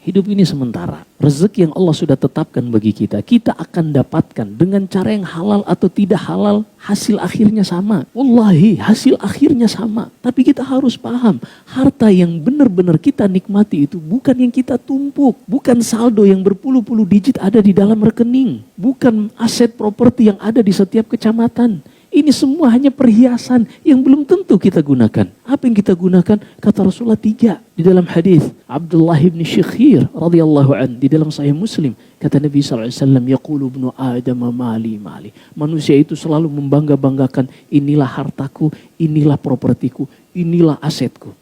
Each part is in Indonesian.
Hidup ini sementara. Rezeki yang Allah sudah tetapkan bagi kita, kita akan dapatkan dengan cara yang halal atau tidak halal, hasil akhirnya sama. Wallahi, hasil akhirnya sama. Tapi kita harus paham, harta yang benar-benar kita nikmati itu bukan yang kita tumpuk. Bukan saldo yang berpuluh-puluh digit ada di dalam rekening. Bukan aset properti yang ada di setiap kecamatan. Ini semua hanya perhiasan yang belum tentu kita gunakan. Apa yang kita gunakan? Kata Rasulullah 3 di dalam hadis Abdullah bin Syikhir radhiyallahu an di dalam Sahih Muslim. Kata Nabi SAW, yaqulu ibnu Adam mali mali. Manusia itu selalu membangga-banggakan, inilah hartaku, inilah propertiku, inilah asetku.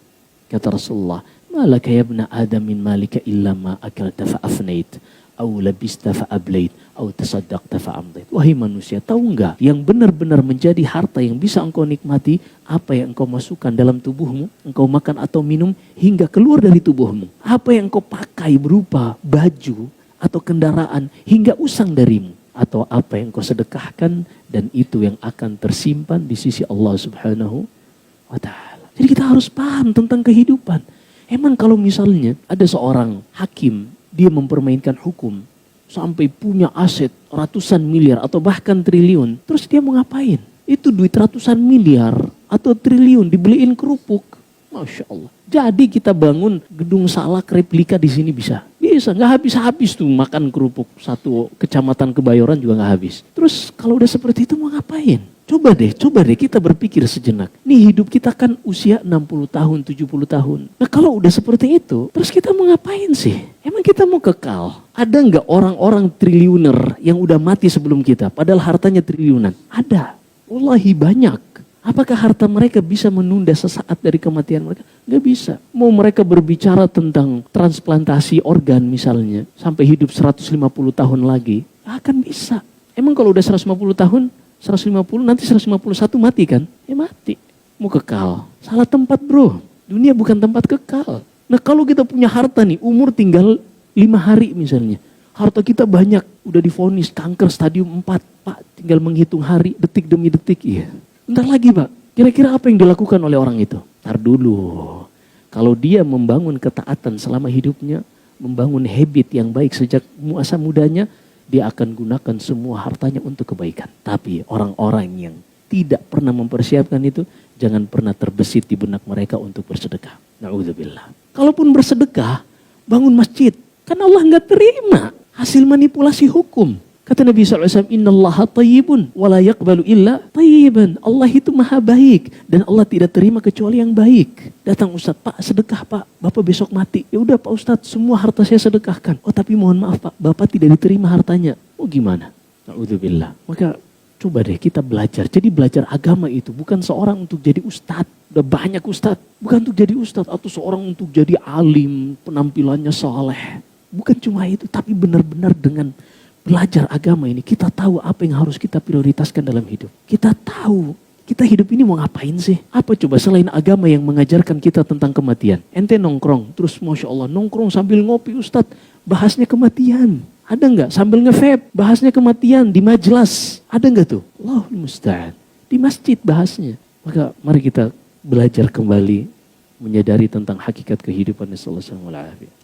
Kata Rasulullah, malaka ya ibna Adam min malika illa ma akalta fa afnait. Au labista fa'ablait, au tasaddaqta fa'amdait. Wahai manusia, tahu enggak yang benar-benar menjadi harta yang bisa engkau nikmati, apa yang engkau masukkan dalam tubuhmu, engkau makan atau minum hingga keluar dari tubuhmu. Apa yang engkau pakai berupa baju atau kendaraan hingga usang darimu. Atau apa yang engkau sedekahkan dan itu yang akan tersimpan di sisi Allah Subhanahu wa ta'ala. Jadi kita harus paham tentang kehidupan. Emang kalau misalnya ada seorang hakim, dia mempermainkan hukum sampai punya aset ratusan miliar atau bahkan triliun. Terus dia mau ngapain? Itu duit ratusan miliar atau triliun dibeliin kerupuk. Masya Allah. Jadi kita bangun gedung salak replika di sini bisa. Bisa, nggak habis-habis tuh makan kerupuk. Satu kecamatan Kebayoran juga nggak habis. Terus kalau udah seperti itu mau ngapain? Coba deh kita berpikir sejenak. Nih hidup kita kan usia 60 tahun, 70 tahun. Nah kalau udah seperti itu, terus kita mau ngapain sih? Emang kita mau kekal? Ada nggak orang-orang triliuner yang udah mati sebelum kita? Padahal hartanya triliunan. Ada. Wallahi banyak. Apakah harta mereka bisa menunda sesaat dari kematian mereka? Nggak bisa. Mau mereka berbicara tentang transplantasi organ misalnya, sampai hidup 150 tahun lagi, akan bisa. Emang kalau udah 150 tahun, 150 nanti 151 mati kan? Ya mati. Mau kekal. Salah tempat bro. Dunia bukan tempat kekal. Nah kalau kita punya harta nih, umur tinggal 5 hari misalnya. Harta kita banyak, udah divonis kanker stadium 4. Pak tinggal menghitung hari, detik demi detik. Iya. Bentar lagi pak, kira-kira apa yang dilakukan oleh orang itu? Ntar dulu. Kalau dia membangun ketaatan selama hidupnya, membangun habit yang baik sejak masa mudanya, dia akan gunakan semua hartanya untuk kebaikan. Tapi orang-orang yang tidak pernah mempersiapkan itu, jangan pernah terbesit di benak mereka untuk bersedekah. Na'udzubillah. Kalaupun bersedekah, bangun masjid. Kan Allah nggak terima hasil manipulasi hukum. Kata Nabi SAW, innallaha tayyibun wa la yaqbalu illa tayyiban. Allah itu maha baik dan Allah tidak terima kecuali yang baik. Datang Ustaz, Pak sedekah Pak, Bapak besok mati. Ya udah Pak Ustaz, semua harta saya sedekahkan. Oh tapi mohon maaf Pak, Bapak tidak diterima hartanya. Oh gimana? Na'udzubillah. Maka coba deh kita belajar. Jadi belajar agama itu bukan seorang untuk jadi ustadz. Udah banyak ustadz. Bukan untuk jadi ustadz atau seorang untuk jadi alim, penampilannya saleh. Bukan cuma itu, tapi benar-benar dengan belajar agama ini, kita tahu apa yang harus kita prioritaskan dalam hidup. Kita tahu, kita hidup ini mau ngapain sih? Apa coba selain agama yang mengajarkan kita tentang kematian? Ente nongkrong, terus Masya Allah nongkrong sambil ngopi Ustadz, bahasnya kematian. Ada nggak? Sambil nge-vape, bahasnya kematian di majelis. Ada nggak tuh? Allahul musta'an. Di masjid bahasnya. Maka mari kita belajar kembali, menyadari tentang hakikat kehidupan. Sallallahu alaihi wasallam.